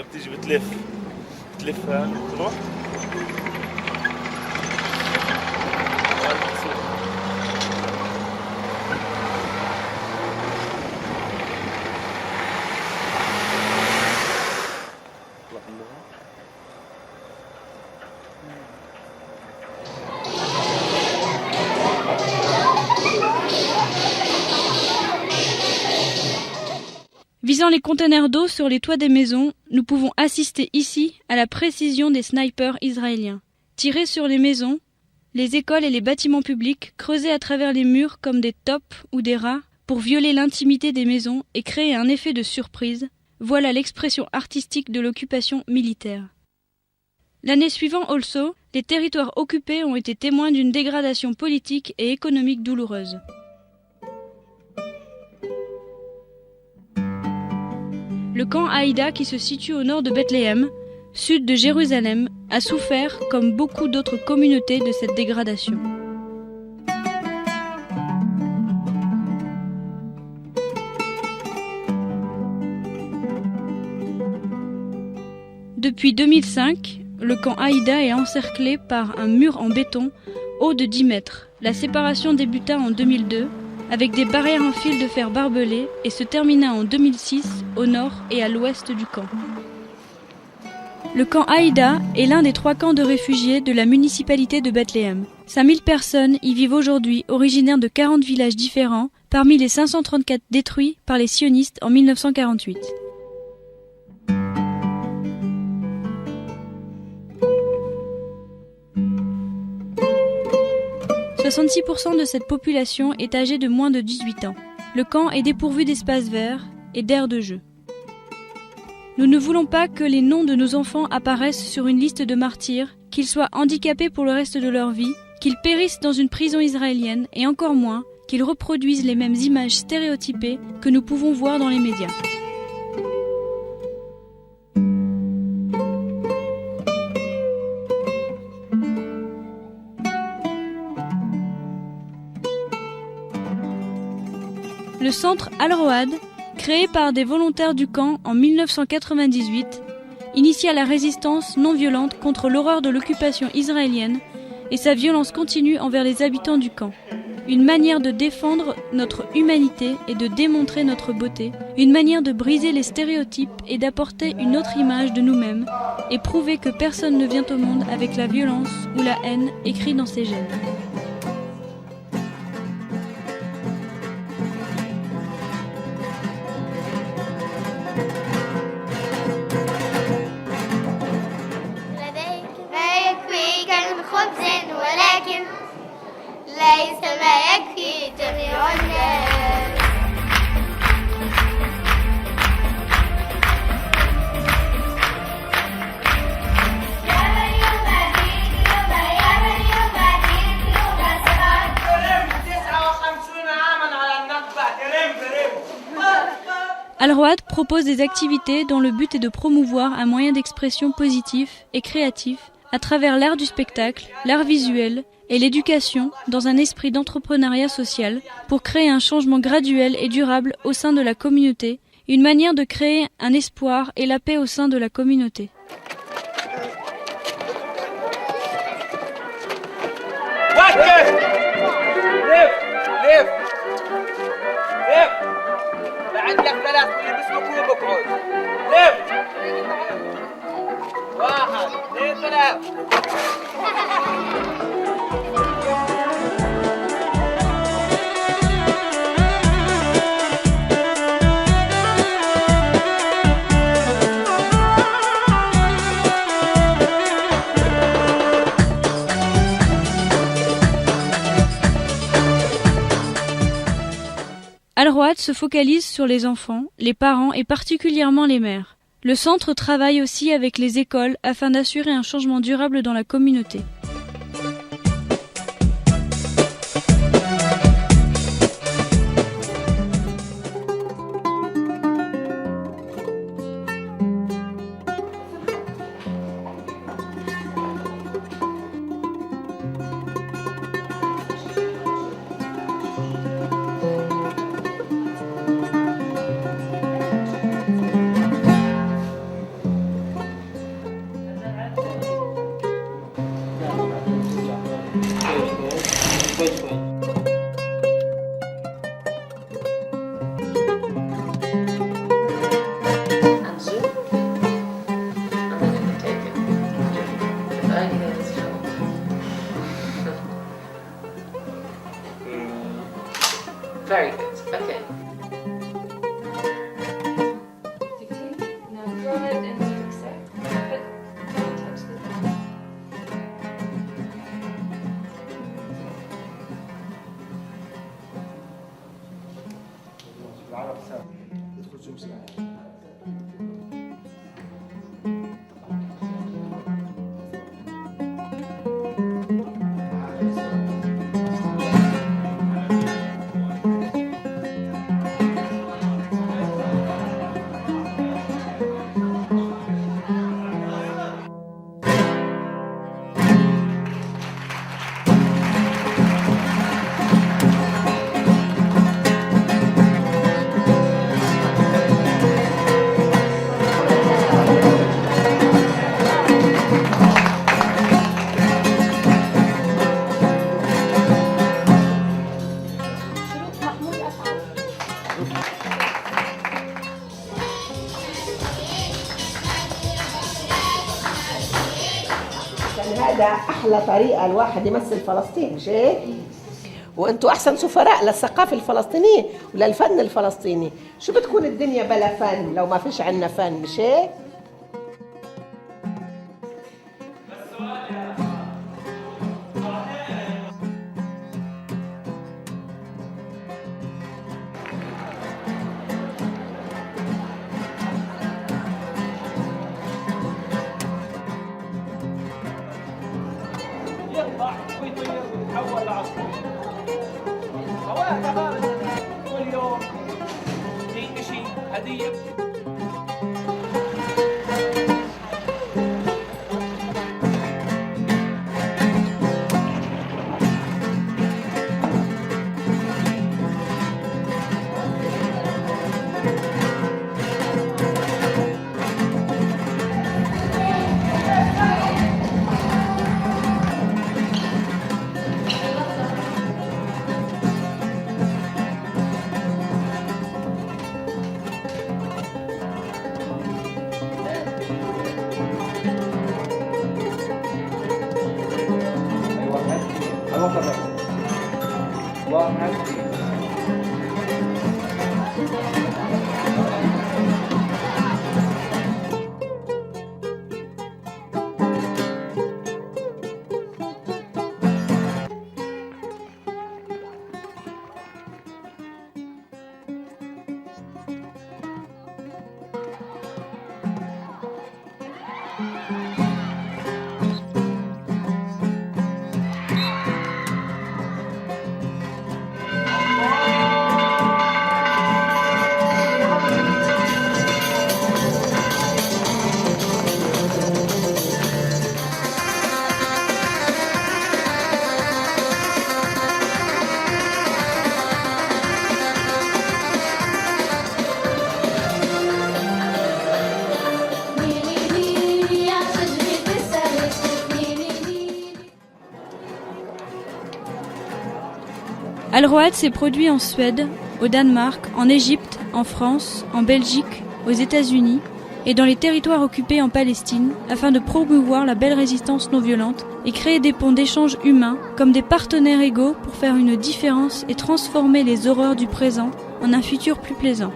بتيجي بتلف هان بتروح. Visant les conteneurs d'eau sur les toits des maisons, nous pouvons assister ici à la précision des snipers israéliens. Tirés sur les maisons, les écoles et les bâtiments publics, creusés à travers les murs comme des taupes ou des rats pour violer l'intimité des maisons et créer un effet de surprise, voilà l'expression artistique de l'occupation militaire. L'année suivante also, les territoires occupés ont été témoins d'une dégradation politique et économique douloureuse. Le camp Haïda, qui se situe au nord de Bethléem, sud de Jérusalem, a souffert, comme beaucoup d'autres communautés, de cette dégradation. Depuis 2005, le camp Haïda est encerclé par un mur en béton haut de 10 mètres. La séparation débuta en 2002 avec des barrières en fil de fer barbelé et se termina en 2006 au nord et à l'ouest du camp. Le camp Haïda est l'un des 3 camps de réfugiés de la municipalité de Bethléem. 5000 personnes y vivent aujourd'hui, originaires de 40 villages différents, parmi les 534 détruits par les sionistes en 1948. « 66% de cette population est âgée de moins de 18 ans. Le camp est dépourvu d'espaces verts et d'aires de jeu. Nous ne voulons pas que les noms de nos enfants apparaissent sur une liste de martyrs, qu'ils soient handicapés pour le reste de leur vie, qu'ils périssent dans une prison israélienne et encore moins qu'ils reproduisent les mêmes images stéréotypées que nous pouvons voir dans les médias. Le centre Al-Road, créé par des volontaires du camp en 1998, initia la résistance non violente contre l'horreur de l'occupation israélienne et sa violence continue envers les habitants du camp. Une manière de défendre notre humanité et de démontrer notre beauté, une manière de briser les stéréotypes et d'apporter une autre image de nous-mêmes et prouver que personne ne vient au monde avec la violence ou la haine écrite dans ses gènes. ليس ما يكفي جميع الناس يا من يباديك يا من يباديك يوم 59 عاما على النكبة Al-Road propose des activités dont le but est de promouvoir un moyen d'expression positif et créatif à travers l'art du spectacle, l'art visuel et l'éducation dans un esprit d'entrepreneuriat social pour créer un changement graduel et durable au sein de la communauté, une manière de créer un espoir et la paix au sein de la communauté. Al-Road se focalise sur les enfants, les parents et particulièrement les mères. Le centre travaille aussi avec les écoles afin d'assurer un changement durable dans la communauté. Okay. Now go ahead and accept, but don't touch the هذا أحلى طريقة الواحد يمثل فلسطين، مش هيك؟ وأنتوا أحسن سفراء للثقافة الفلسطينية وللفن الفلسطيني. شو بتكون الدنيا بلا فن لو ما فيش عنا فن، مش هيك؟ يطلع ويطير ويتحول لعصفور. هواها خالص كل يوم في شيء هدية. Alroad s'est produit en Suède, au Danemark, en Égypte, en France, en Belgique, aux États-Unis et dans les territoires occupés en Palestine afin de promouvoir la belle résistance non violente et créer des ponts d'échange humains comme des partenaires égaux pour faire une différence et transformer les horreurs du présent en un futur plus plaisant.